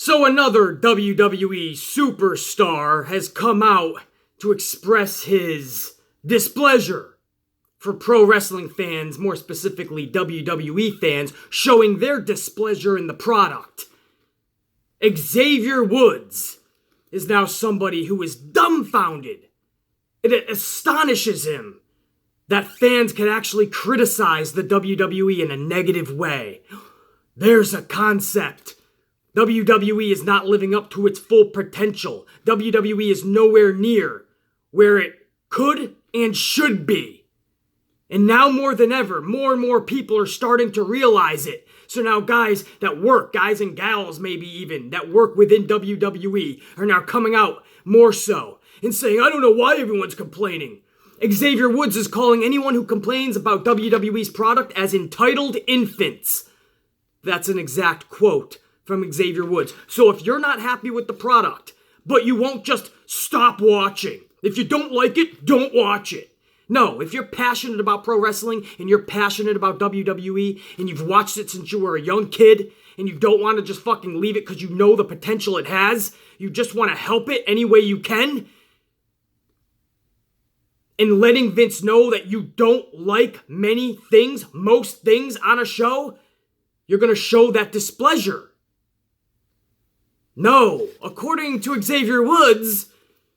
So another WWE superstar has come out to express his displeasure for pro wrestling fans, more specifically WWE fans, showing their displeasure in the product. Xavier Woods is now somebody who is dumbfounded. It astonishes him that fans can actually criticize the WWE in a negative way. There's a concept. WWE is not living up to its full potential. WWE is nowhere near where it could and should be. And now more than ever, more and more people are starting to realize it. So now guys and gals maybe even, that work within WWE are now coming out more so and saying, I don't know why everyone's complaining. Xavier Woods is calling anyone who complains about WWE's product as entitled infants. That's an exact quote from Xavier Woods. So if you're not happy with the product, but you won't just stop watching. If you don't like it, don't watch it. No, if you're passionate about pro wrestling and you're passionate about WWE and you've watched it since you were a young kid and you don't want to just fucking leave it because you know the potential it has, you just want to help it any way you can, and letting Vince know that you don't like most things on a show, you're going to show that displeasure. No, according to Xavier Woods,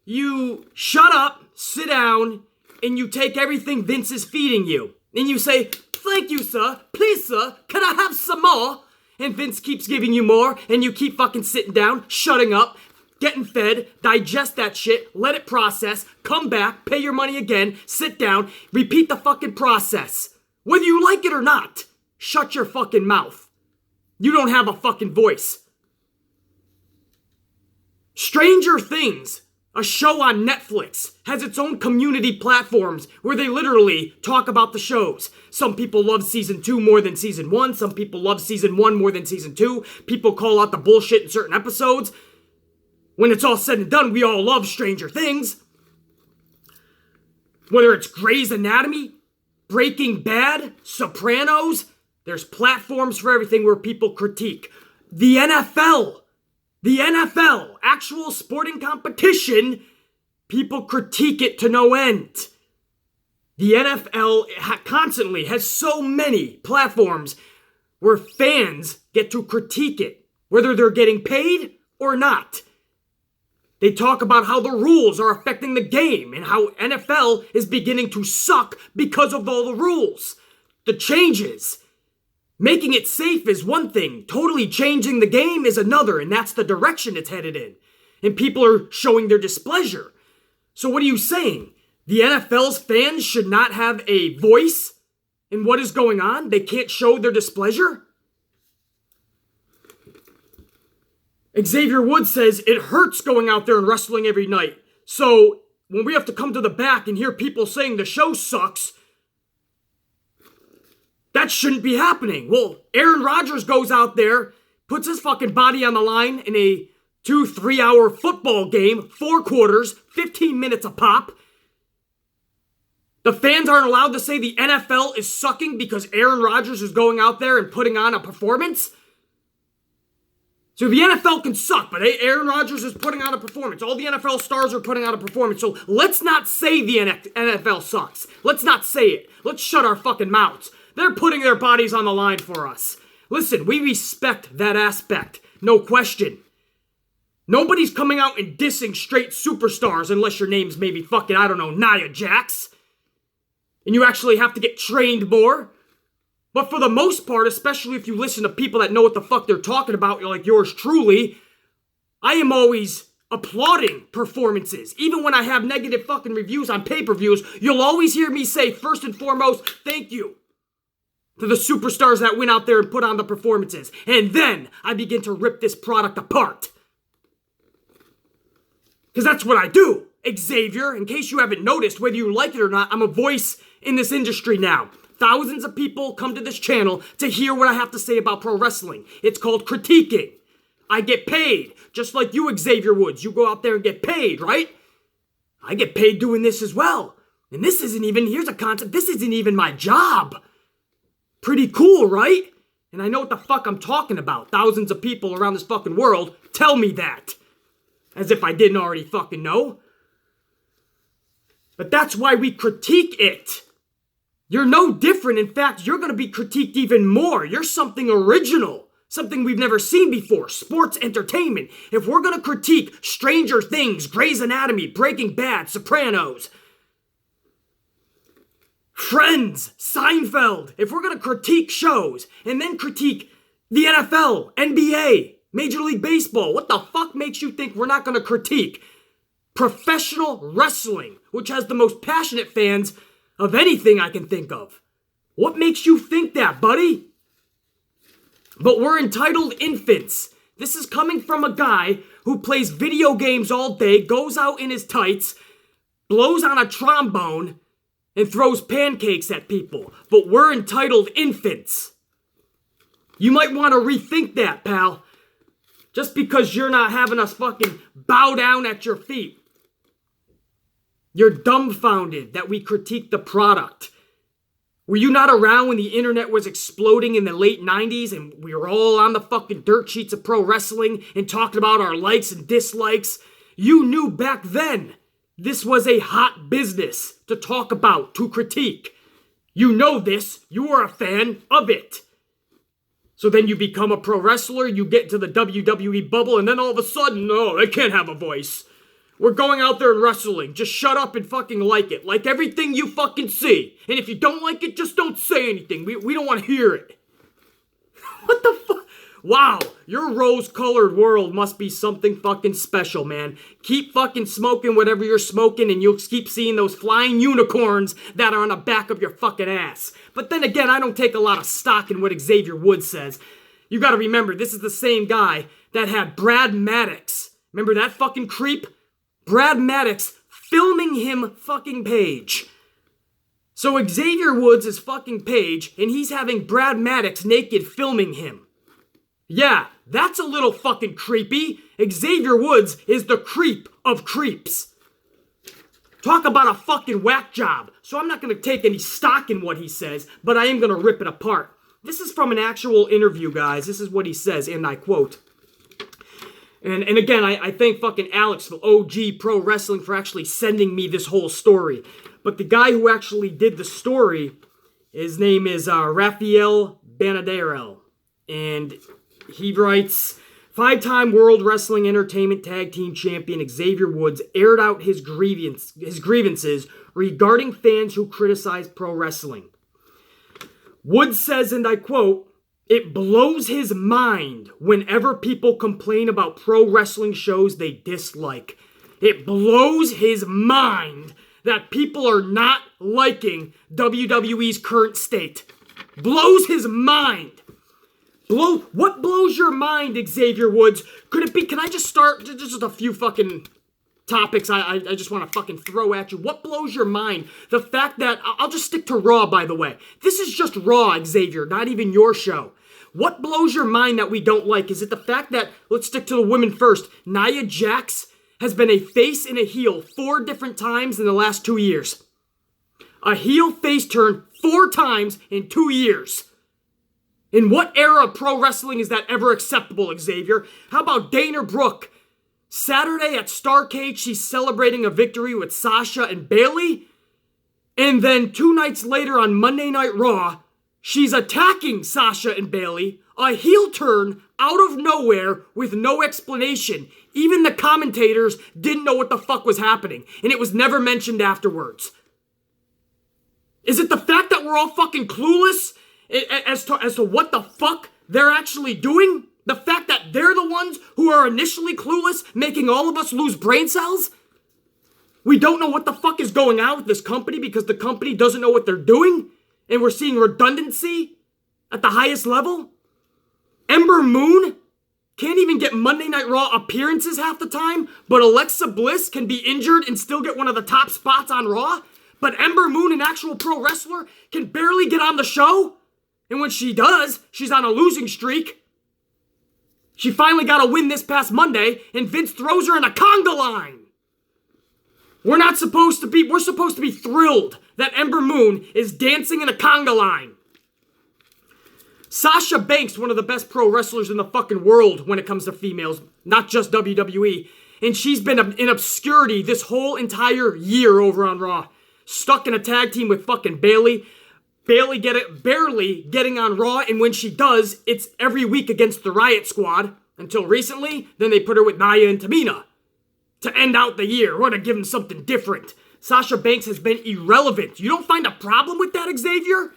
you shut up, sit down, and you take everything Vince is feeding you. And you say, thank you, sir. Please, sir, can I have some more? And Vince keeps giving you more, and you keep fucking sitting down, shutting up, getting fed, digest that shit, let it process, come back, pay your money again, sit down, repeat the fucking process. Whether you like it or not, shut your fucking mouth. You don't have a fucking voice. Stranger Things, a show on Netflix, has its own community platforms where they literally talk about the shows. Some people love season 2 more than season 1. Some people love season 1 more than season 2. People call out the bullshit in certain episodes. When it's all said and done, we all love Stranger Things. Whether it's Grey's Anatomy, Breaking Bad, Sopranos, there's platforms for everything where people critique. The NFL, actual sporting competition, people critique it to no end. The NFL constantly has so many platforms where fans get to critique it, whether they're getting paid or not. They talk about how the rules are affecting the game and how NFL is beginning to suck because of all the rules. The changes. Making it safe is one thing. Totally changing the game is another, and that's the direction it's headed in. And people are showing their displeasure. So what are you saying? The NFL's fans should not have a voice in what is going on? They can't show their displeasure? Xavier Woods says it hurts going out there and wrestling every night. So when we have to come to the back and hear people saying the show sucks, that shouldn't be happening. Well, Aaron Rodgers goes out there, puts his fucking body on the line in a 2-3 hour football game, 4 quarters, 15 minutes a pop. The fans aren't allowed to say the NFL is sucking because Aaron Rodgers is going out there and putting on a performance. So the NFL can suck, but Aaron Rodgers is putting on a performance. All the NFL stars are putting on a performance. So let's not say the NFL sucks. Let's not say it. Let's shut our fucking mouths. They're putting their bodies on the line for us. Listen, we respect that aspect. No question. Nobody's coming out and dissing straight superstars unless your name's maybe fucking, I don't know, Nia Jax. And you actually have to get trained more. But for the most part, especially if you listen to people that know what the fuck they're talking about, like yours truly, I am always applauding performances. Even when I have negative fucking reviews on pay-per-views, you'll always hear me say, first and foremost, thank you to the superstars that went out there and put on the performances. And then I begin to rip this product apart. Because that's what I do. Xavier, in case you haven't noticed, whether you like it or not, I'm a voice in this industry now. Thousands of people come to this channel to hear what I have to say about pro wrestling. It's called critiquing. I get paid, just like you, Xavier Woods. You go out there and get paid, right? I get paid doing this as well. And this isn't even, here's a concept, this isn't even my job. Pretty cool, right? And I know what the fuck I'm talking about. Thousands of people around this fucking world tell me that. As if I didn't already fucking know. But that's why we critique it. You're no different. In fact, you're going to be critiqued even more. You're something original. Something we've never seen before. Sports entertainment. If we're going to critique Stranger Things, Grey's Anatomy, Breaking Bad, Sopranos, Friends, Seinfeld, if we're going to critique shows and then critique the NFL, NBA, Major League Baseball, what the fuck makes you think we're not going to critique professional wrestling, which has the most passionate fans of anything I can think of? What makes you think that, buddy? But we're entitled infants. This is coming from a guy who plays video games all day, goes out in his tights, blows on a trombone, and throws pancakes at people. But we're entitled infants. You might want to rethink that, pal. Just because you're not having us fucking bow down at your feet. You're dumbfounded that we critique the product. Were you not around when the internet was exploding in the late 90s and we were all on the fucking dirt sheets of pro wrestling and talking about our likes and dislikes? You knew back then this was a hot business to talk about, to critique. You know this. You are a fan of it. So then you become a pro wrestler, you get into the WWE bubble, and then all of a sudden, no, they can't have a voice. We're going out there and wrestling. Just shut up and fucking like it. Like everything you fucking see. And if you don't like it, just don't say anything. We don't want to hear it. What the fuck? Wow, your rose-colored world must be something fucking special, man. Keep fucking smoking whatever you're smoking and you'll keep seeing those flying unicorns that are on the back of your fucking ass. But then again, I don't take a lot of stock in what Xavier Woods says. You gotta remember, this is the same guy that had Brad Maddox. Remember that fucking creep? Brad Maddox filming him fucking Page. So Xavier Woods is fucking Page and he's having Brad Maddox naked filming him. Yeah, that's a little fucking creepy. Xavier Woods is the creep of creeps. Talk about a fucking whack job. So I'm not going to take any stock in what he says, but I am going to rip it apart. This is from an actual interview, guys. This is what he says, and I quote. And again, I thank fucking Alex from OG Pro Wrestling for actually sending me this whole story. But the guy who actually did the story, his name is Rafael Banadero. And he writes, 5-time World Wrestling Entertainment Tag Team Champion Xavier Woods aired out his grievances regarding fans who criticize pro wrestling. Woods says, and I quote, "It blows his mind whenever people complain about pro wrestling shows they dislike. It blows his mind that people are not liking WWE's current state. Blows his mind. What blows your mind, Xavier Woods? Could it be, can I just start, just a few fucking topics I just want to fucking throw at you. What blows your mind? The fact that, I'll just stick to Raw, by the way. This is just Raw, Xavier, not even your show. What blows your mind that we don't like? Is it the fact that, let's stick to the women first, Nia Jax has been a face and a heel 4 different times in the last 2 years. A heel face turn 4 times in 2 years. In what era of pro wrestling is that ever acceptable, Xavier? How about Dana Brooke? Saturday at Starrcade, she's celebrating a victory with Sasha and Bayley. And then 2 nights later on Monday Night Raw, she's attacking Sasha and Bayley. A heel turn out of nowhere with no explanation. Even the commentators didn't know what the fuck was happening. And it was never mentioned afterwards. Is it the fact that we're all fucking clueless as to what the fuck they're actually doing? The fact that they're the ones who are initially clueless, making all of us lose brain cells? We don't know what the fuck is going on with this company because the company doesn't know what they're doing? And we're seeing redundancy at the highest level? Ember Moon can't even get Monday Night Raw appearances half the time, but Alexa Bliss can be injured and still get one of the top spots on Raw? But Ember Moon, an actual pro wrestler, can barely get on the show? And when she does, she's on a losing streak. She finally got a win this past Monday, and Vince throws her in a conga line. We're supposed to be thrilled that Ember Moon is dancing in a conga line. Sasha Banks, one of the best pro wrestlers in the fucking world when it comes to females, not just WWE. And she's been in obscurity this whole entire year over on Raw. Stuck in a tag team with fucking Bayley. Barely getting on Raw, and when she does, it's every week against the Riot Squad. Until recently, then they put her with Nia and Tamina. To end out the year, we're gonna give them something different. Sasha Banks has been irrelevant. You don't find a problem with that, Xavier?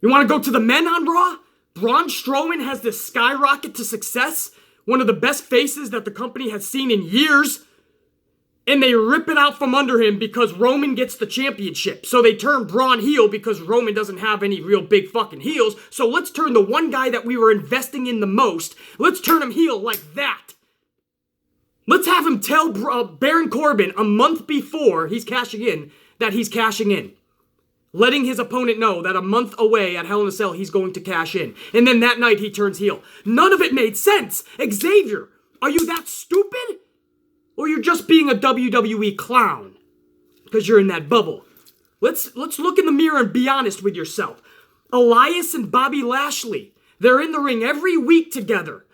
You want to go to the men on Raw? Braun Strowman has this skyrocket to success. One of the best faces that the company has seen in years. And they rip it out from under him because Roman gets the championship. So they turn Braun heel because Roman doesn't have any real big fucking heels. So let's turn the one guy that we were investing in the most, let's turn him heel like that. Let's have him tell Baron Corbin a month before he's cashing in that he's cashing in. Letting his opponent know that a month away at Hell in a Cell he's going to cash in. And then that night he turns heel. None of it made sense. Xavier, are you that stupid? Or you're just being a WWE clown because you're in that bubble. Let's look in the mirror and be honest with yourself. Elias and Bobby Lashley, they're in the ring every week together.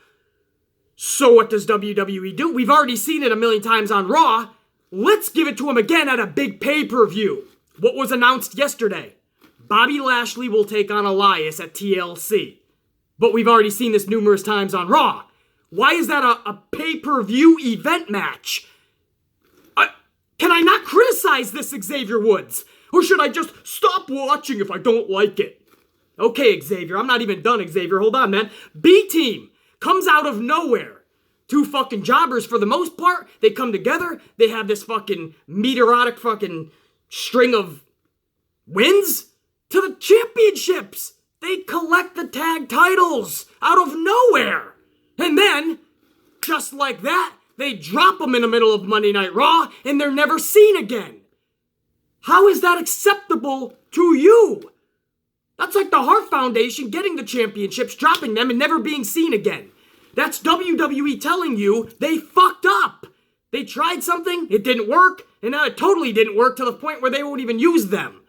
So what does WWE do? We've already seen it a million times on Raw. Let's give it to them again at a big pay-per-view. What was announced yesterday? Bobby Lashley will take on Elias at TLC. But we've already seen this numerous times on Raw. Why is that a pay-per-view event match? Can I not criticize this, Xavier Woods? Or should I just stop watching if I don't like it? Okay, Xavier, I'm not even done, Xavier. Hold on, man. B-Team comes out of nowhere. Two fucking jobbers for the most part. They come together. They have this fucking meteoric fucking string of wins to the championships. They collect the tag titles out of nowhere. And then, just like that, they drop them in the middle of Monday Night Raw, and they're never seen again. How is that acceptable to you? That's like the Hart Foundation getting the championships, dropping them, and never being seen again. That's WWE telling you they fucked up. They tried something, it didn't work, and now it totally didn't work to the point where they won't even use them.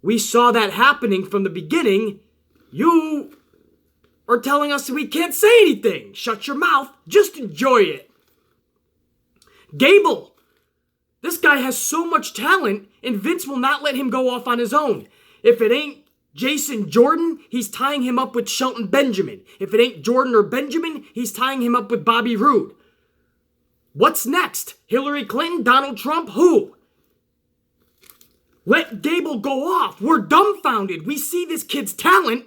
We saw that happening from the beginning. You are telling us we can't say anything. Shut your mouth. Just enjoy it. Gable. This guy has so much talent, and Vince will not let him go off on his own. If it ain't Jason Jordan, he's tying him up with Shelton Benjamin. If it ain't Jordan or Benjamin, he's tying him up with Bobby Roode. What's next? Hillary Clinton? Donald Trump? Who? Let Gable go off. We're dumbfounded. We see this kid's talent,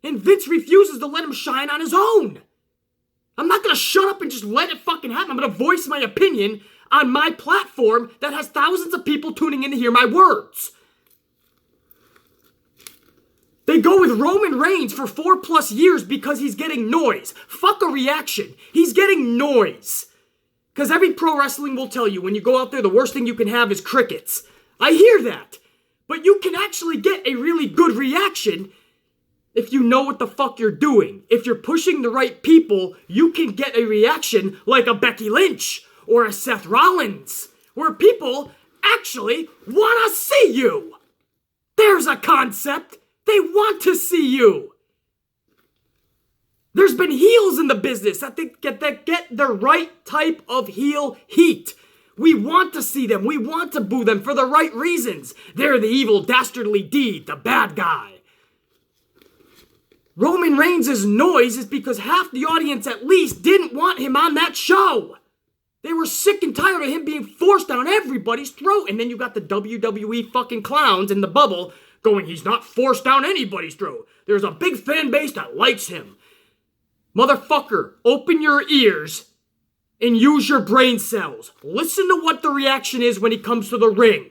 and Vince refuses to let him shine on his own. I'm not going to shut up and just let it fucking happen. I'm going to voice my opinion on my platform that has thousands of people tuning in to hear my words. They go with Roman Reigns for 4+ years because he's getting noise. Fuck a reaction. He's getting noise. Because every pro wrestling will tell you when you go out there, the worst thing you can have is crickets. I hear that. But you can actually get a really good reaction if you know what the fuck you're doing. If you're pushing the right people, you can get a reaction like a Becky Lynch or a Seth Rollins, where people actually want to see you. There's a concept. They want to see you. There's been heels in the business that get the right type of heel heat. We want to see them. We want to boo them for the right reasons. They're the evil, dastardly deed, the bad guy. Roman Reigns' noise is because half the audience at least didn't want him on that show. They were sick and tired of him being forced down everybody's throat. And then you got the WWE fucking clowns in the bubble going, he's not forced down anybody's throat. There's a big fan base that likes him. Motherfucker, open your ears and use your brain cells. Listen to what the reaction is when he comes to the ring.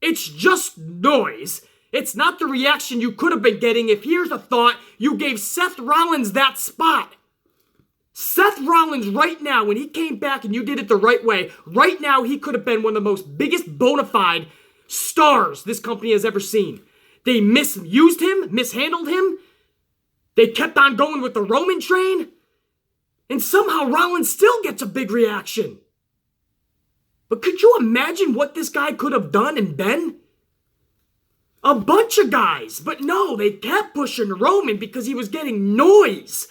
It's just noise. It's not the reaction you could have been getting if, here's a thought, you gave Seth Rollins that spot. Seth Rollins right now, when he came back and you did it the right way, right now he could have been one of the most biggest bona fide stars this company has ever seen. They misused him, mishandled him. They kept on going with the Roman train. And somehow Rollins still gets a big reaction. But could you imagine what this guy could have done and been? A bunch of guys. But no, they kept pushing Roman because he was getting noise.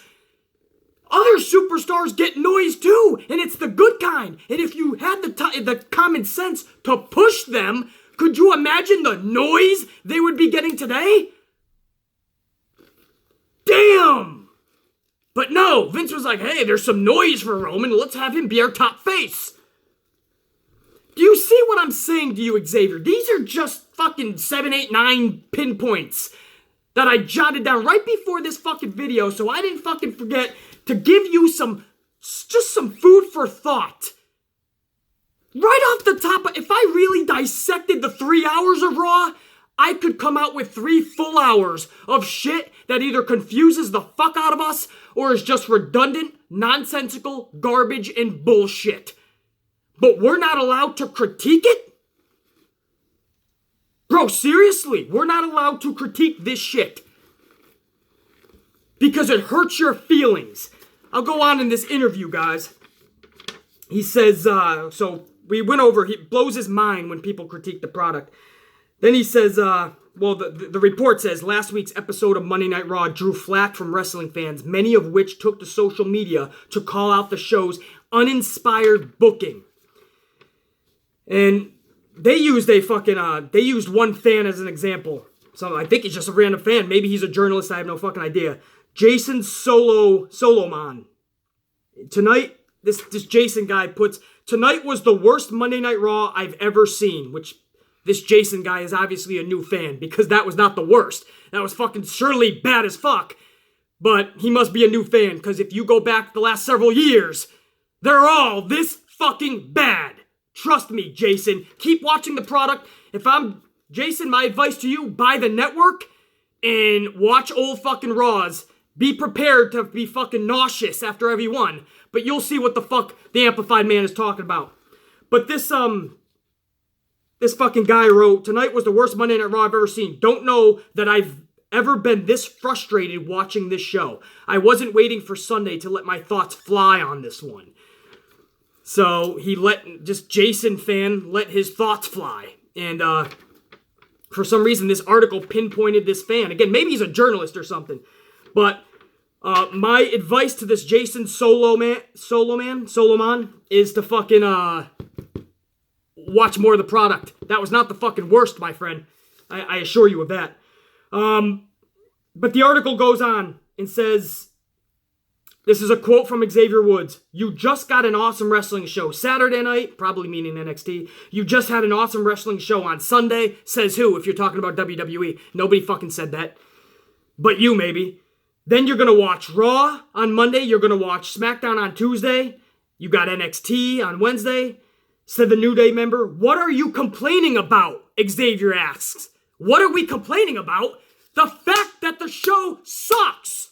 Other superstars get noise too, and it's the good kind. And if you had the common sense to push them, could you imagine the noise they would be getting today? Damn! But no, Vince was like, hey, there's some noise for Roman, let's have him be our top face. Do you see what I'm saying to you, Xavier? These are just fucking 7, 8, 9 pinpoints that I jotted down right before this fucking video so I didn't fucking forget to give you just some food for thought. Right off the top, if I really dissected the 3 hours of Raw, I could come out with 3 full hours of shit that either confuses the fuck out of us or is just redundant, nonsensical, garbage, and bullshit. But we're not allowed to critique it? Bro, seriously, we're not allowed to critique this shit. Because it hurts your feelings. I'll go on in this interview, guys. He says, so we went over, he blows his mind when people critique the product. Then he says, well, the report says, last week's episode of Monday Night Raw drew flack from wrestling fans, many of which took to social media to call out the show's uninspired booking. And they used one fan as an example. So I think he's just a random fan. Maybe he's a journalist. I have no fucking idea. Jason Solomon. Tonight, this Jason guy puts, tonight was the worst Monday Night Raw I've ever seen, which this Jason guy is obviously a new fan because that was not the worst. That was fucking surely bad as fuck. But he must be a new fan because if you go back the last several years, they're all this fucking bad. Trust me, Jason. Keep watching the product. If I'm Jason, my advice to you, buy the network and watch old fucking Raws. Be prepared to be fucking nauseous after every one. But you'll see what the fuck the Amplified Man is talking about. But this fucking guy wrote, tonight was the worst Monday Night Raw I've ever seen. Don't know that I've ever been this frustrated watching this show. I wasn't waiting for Sunday to let my thoughts fly on this one. So he Jason fan let his thoughts fly. And for some reason this article pinpointed this fan. Again, maybe he's a journalist or something. But my advice to this Jason Solomon is to fucking watch more of the product. That was not the fucking worst, my friend. I assure you of that. But the article goes on and says, this is a quote from Xavier Woods. You just got an awesome wrestling show Saturday night, probably meaning NXT. You just had an awesome wrestling show on Sunday. Says who, if you're talking about WWE. Nobody fucking said that. But you, maybe. Then you're going to watch Raw on Monday. You're going to watch SmackDown on Tuesday. You got NXT on Wednesday. Said the New Day member. What are you complaining about? Xavier asks. What are we complaining about? The fact that the show sucks.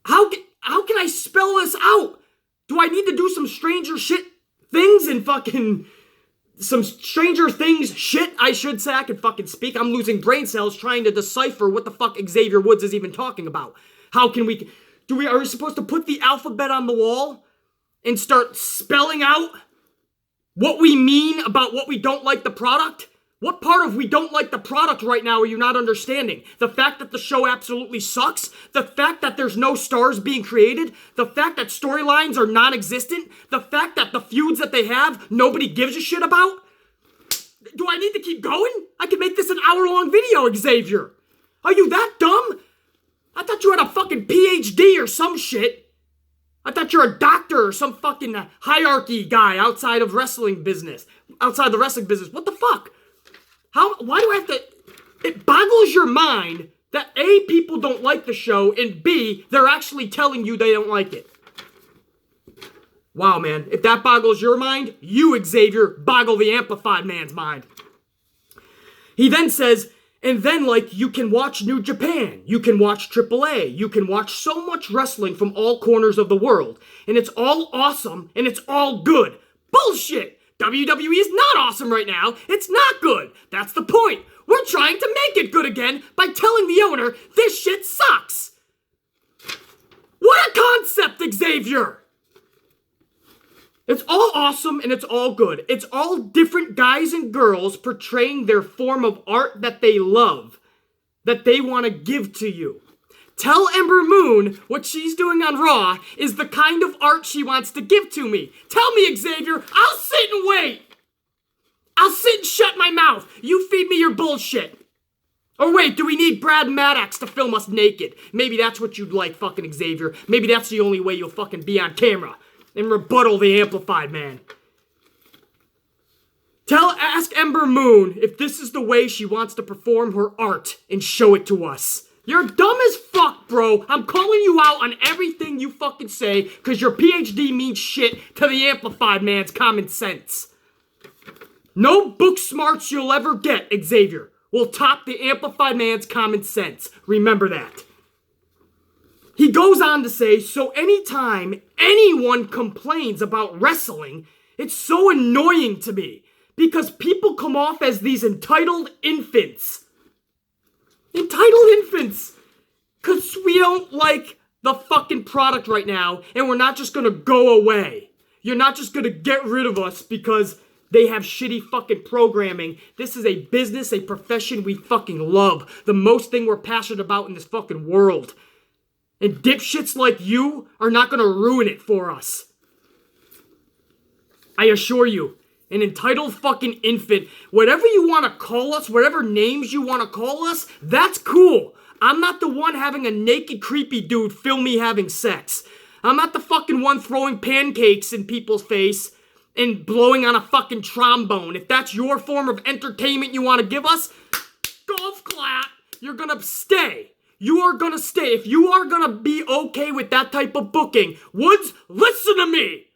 How can I spell this out? Do I need to do some Stranger Shit things and fucking... Some Stranger Things shit, I should say. I can fucking speak. I'm losing brain cells trying to decipher what the fuck Xavier Woods is even talking about. How can we... Are we supposed to put the alphabet on the wall and start spelling out what we mean about what we don't like the product? What part of we don't like the product right now are you not understanding? The fact that the show absolutely sucks? The fact that there's no stars being created? The fact that storylines are non-existent? The fact that the feuds that they have, nobody gives a shit about? Do I need to keep going? I can make this an hour-long video, Xavier. Are you that dumb? I thought you had a fucking PhD or some shit. I thought you're a doctor or some fucking hierarchy guy outside of wrestling business. Outside the wrestling business. What the fuck? Why do I have to... It boggles your mind that A, people don't like the show, and B, they're actually telling you they don't like it. Wow, man. If that boggles your mind, you, Xavier, boggle the Amplified Man's mind. He then says, and then, you can watch New Japan, you can watch AAA, you can watch so much wrestling from all corners of the world, and it's all awesome, and it's all good. Bullshit! WWE is not awesome right now. It's not good. That's the point. We're trying to make it good again by telling the owner this shit sucks. What a concept, Xavier! It's all awesome and it's all good. It's all different guys and girls portraying their form of art that they love, that they want to give to you. Tell Ember Moon what she's doing on Raw is the kind of art she wants to give to me. Tell me, Xavier, I'll sit and wait. I'll sit and shut my mouth. You feed me your bullshit. Or wait, do we need Brad Maddox to film us naked? Maybe that's what you'd like, fucking Xavier. Maybe that's the only way you'll fucking be on camera and rebuttal the Amplified Man. Ask Ember Moon if this is the way she wants to perform her art and show it to us. You're dumb as fuck, bro. I'm calling you out on everything you fucking say because your PhD means shit to the Amplified Man's common sense. No book smarts you'll ever get, Xavier, will top the Amplified Man's common sense. Remember that. He goes on to say, so anytime anyone complains about wrestling, it's so annoying to me because people come off as these entitled infants. Entitled infants! Because we don't like the fucking product right now, and we're not just gonna go away. You're not just gonna get rid of us because they have shitty fucking programming. This is a business, a profession we fucking love. The most thing we're passionate about in this fucking world. And dipshits like you are not gonna ruin it for us. I assure you. An entitled fucking infant. Whatever you want to call us, whatever names you want to call us, that's cool. I'm not the one having a naked creepy dude film me having sex. I'm not the fucking one throwing pancakes in people's face and blowing on a fucking trombone. If that's your form of entertainment you want to give us, golf clap. You're gonna stay. You are gonna stay. If you are gonna be okay with that type of booking, Woods, listen to me.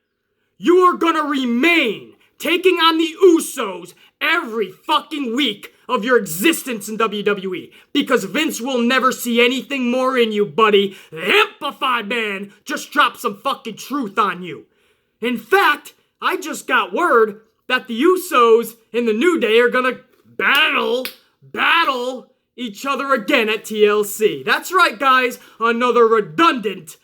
You are gonna remain taking on the Usos every fucking week of your existence in WWE. Because Vince will never see anything more in you, buddy. The Amplified Man just dropped some fucking truth on you. In fact, I just got word that the Usos and the New Day are gonna battle each other again at TLC. That's right, guys. Another redundant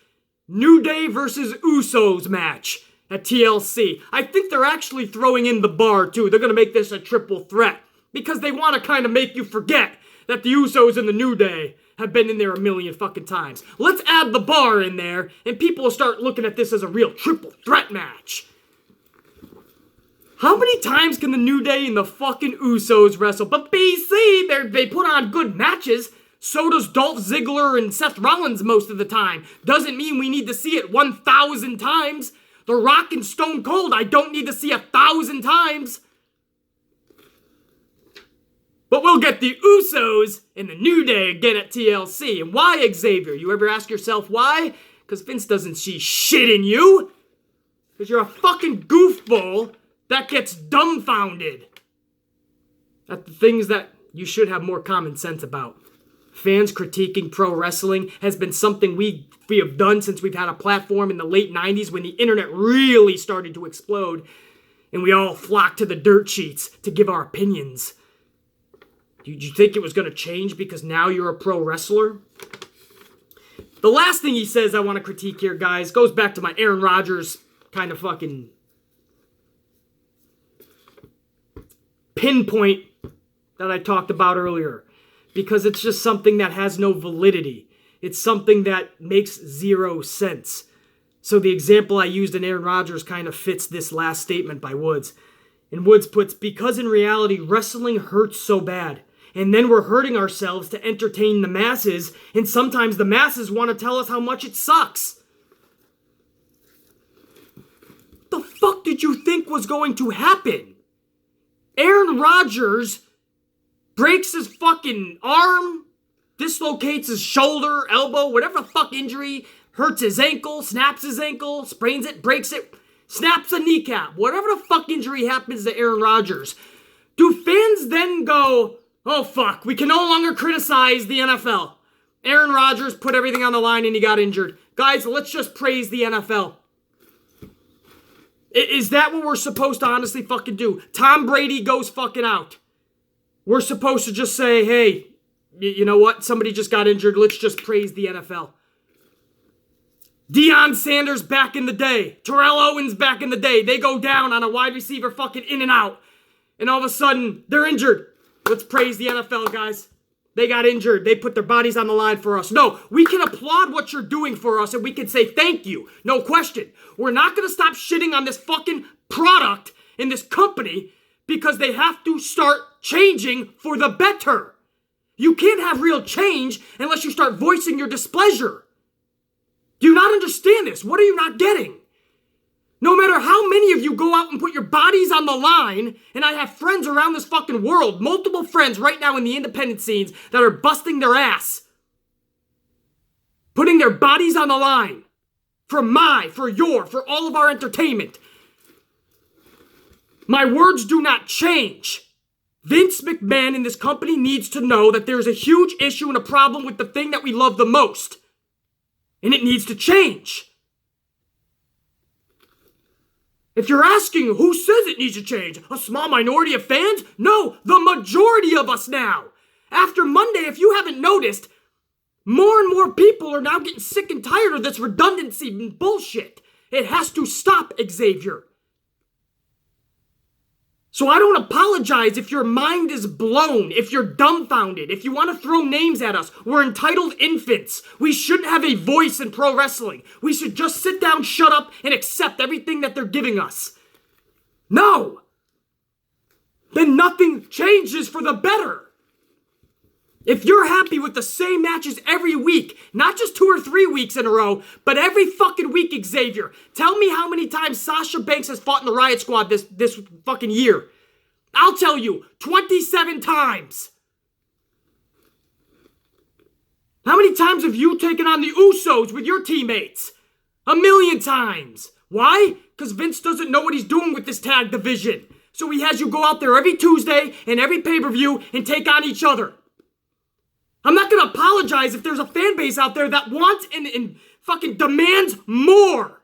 New Day versus Usos match at TLC. I think they're actually throwing in the bar, too. They're going to make this a triple threat. Because they want to kind of make you forget that the Usos and the New Day have been in there a million fucking times. Let's add the bar in there, and people will start looking at this as a real triple threat match. How many times can the New Day and the fucking Usos wrestle? But BC, they put on good matches. So does Dolph Ziggler and Seth Rollins most of the time. Doesn't mean we need to see it 1,000 times. The Rock and Stone Cold, I don't need to see 1,000 times. But we'll get the Usos and the New Day again at TLC. And why, Xavier? You ever ask yourself why? Because Vince doesn't see shit in you. Because you're a fucking goofball that gets dumbfounded at the things that you should have more common sense about. Fans critiquing pro wrestling has been something we have done since we've had a platform in the late 90s when the internet really started to explode and we all flocked to the dirt sheets to give our opinions. Did you think it was going to change because now you're a pro wrestler? The last thing he says I want to critique here, guys, goes back to my Aaron Rodgers kind of fucking pinpoint that I talked about earlier. Because it's just something that has no validity. It's something that makes zero sense. So the example I used in Aaron Rodgers kind of fits this last statement by Woods. And Woods puts, because in reality, wrestling hurts so bad. And then we're hurting ourselves to entertain the masses. And sometimes the masses want to tell us how much it sucks. What the fuck did you think was going to happen? Aaron Rodgers breaks his fucking arm, dislocates his shoulder, elbow, whatever the fuck injury, hurts his ankle, snaps his ankle, sprains it, breaks it, snaps a kneecap. Whatever the fuck injury happens to Aaron Rodgers, do fans then go, oh fuck, we can no longer criticize the NFL. Aaron Rodgers put everything on the line and he got injured. Guys, let's just praise the NFL. Is that what we're supposed to honestly fucking do? Tom Brady goes fucking out. We're supposed to just say, hey, you know what? Somebody just got injured. Let's just praise the NFL. Deion Sanders back in the day. Terrell Owens back in the day. They go down on a wide receiver fucking in and out. And all of a sudden, they're injured. Let's praise the NFL, guys. They got injured. They put their bodies on the line for us. No, we can applaud what you're doing for us and we can say thank you. No question. We're not going to stop shitting on this fucking product in this company because they have to start changing for the better. You can't have real change unless you start voicing your displeasure. Do you not understand this? What are you not getting? No matter how many of you go out and put your bodies on the line, and I have friends around this fucking world, multiple friends right now in the independent scenes that are busting their ass, putting their bodies on the line for all of our entertainment. My words do not change. Vince McMahon in this company needs to know that there's a huge issue and a problem with the thing that we love the most. And it needs to change. If you're asking who says it needs to change, a small minority of fans? No, the majority of us now. After Monday, if you haven't noticed, more and more people are now getting sick and tired of this redundancy and bullshit. It has to stop, Xavier. So I don't apologize if your mind is blown, if you're dumbfounded, if you want to throw names at us. We're entitled infants. We shouldn't have a voice in pro wrestling. We should just sit down, shut up, and accept everything that they're giving us. No! Then nothing changes for the better. If you're happy with the same matches every week, not just 2 or 3 weeks in a row, but every fucking week, Xavier, tell me how many times Sasha Banks has fought in the Riot Squad this fucking year. I'll tell you, 27 times. How many times have you taken on the Usos with your teammates? 1,000,000 times. Why? Because Vince doesn't know what he's doing with this tag division. So he has you go out there every Tuesday and every pay-per-view and take on each other. I'm not going to apologize if there's a fan base out there that wants and fucking demands more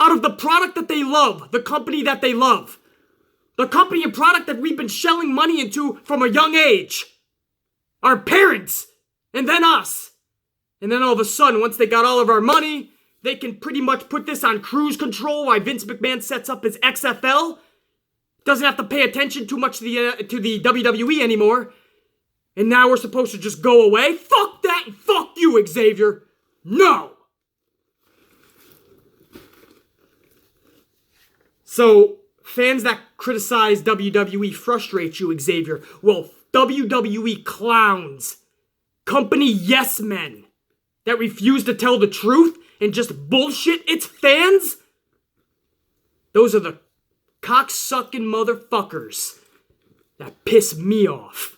out of the product that they love, the company that they love, the company and product that we've been shelling money into from a young age. Our parents, and then us. And then all of a sudden, once they got all of our money, they can pretty much put this on cruise control while Vince McMahon sets up his XFL. Doesn't have to pay attention too much to the WWE anymore. And now we're supposed to just go away? Fuck that and fuck you, Xavier. No! So, fans that criticize WWE frustrate you, Xavier. Well, WWE clowns, company yes men that refuse to tell the truth and just bullshit its fans, those are the cocksucking motherfuckers that piss me off.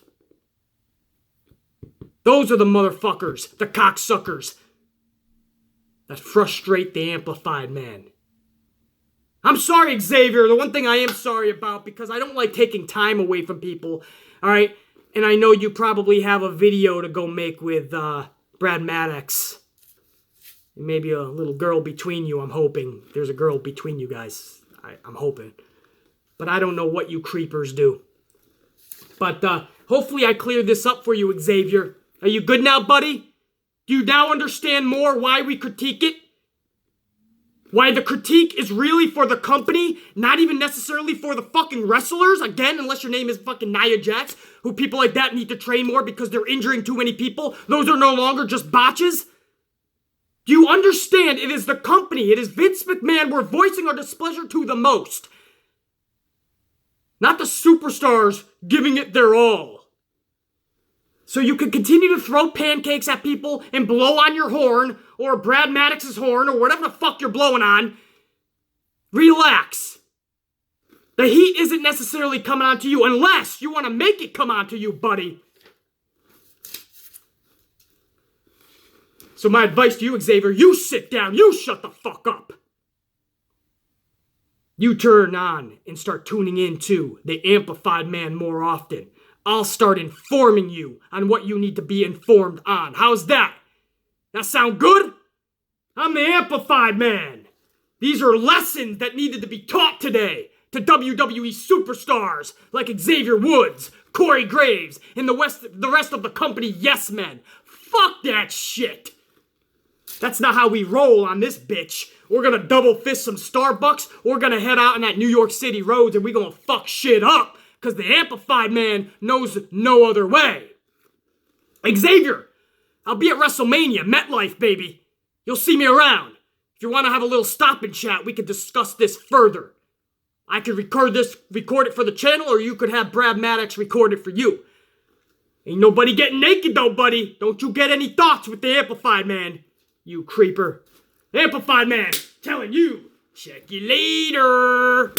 Those are the motherfuckers, the cocksuckers, that frustrate the amplified man. I'm sorry, Xavier. The one thing I am sorry about, because I don't like taking time away from people, all right? And I know you probably have a video to go make with Brad Maddox. And maybe a little girl between you, I'm hoping. There's a girl between you guys, I'm hoping. But I don't know what you creepers do. But hopefully I cleared this up for you, Xavier. Are you good now, buddy? Do you now understand more why we critique it? Why the critique is really for the company, not even necessarily for the fucking wrestlers? Again, unless your name is fucking Nia Jax, who people like that need to train more because they're injuring too many people. Those are no longer just botches. Do you understand? It is the company, it is Vince McMahon we're voicing our displeasure to the most. Not the superstars giving it their all. So you can continue to throw pancakes at people and blow on your horn, or Brad Maddox's horn, or whatever the fuck you're blowing on. Relax. The heat isn't necessarily coming on to you unless you want to make it come on to you, buddy. So my advice to you, Xavier, you sit down, you shut the fuck up. You turn on and start tuning into the Amplified Man more often. I'll start informing you on what you need to be informed on. How's that? That sound good? I'm the Amplified Man. These are lessons that needed to be taught today to WWE superstars like Xavier Woods, Corey Graves, and the rest of the company yes men. Fuck that shit. That's not how we roll on this bitch. We're gonna double fist some Starbucks. We're gonna head out on that New York City roads and we're gonna fuck shit up. Because the Amplified Man knows no other way. Xavier, I'll be at WrestleMania, MetLife, baby. You'll see me around. If you want to have a little stop and chat, we can discuss this further. I could record it for the channel, or you could have Brad Maddox record it for you. Ain't nobody getting naked though, buddy. Don't you get any thoughts with the Amplified Man, you creeper. Amplified Man, telling you, check you later.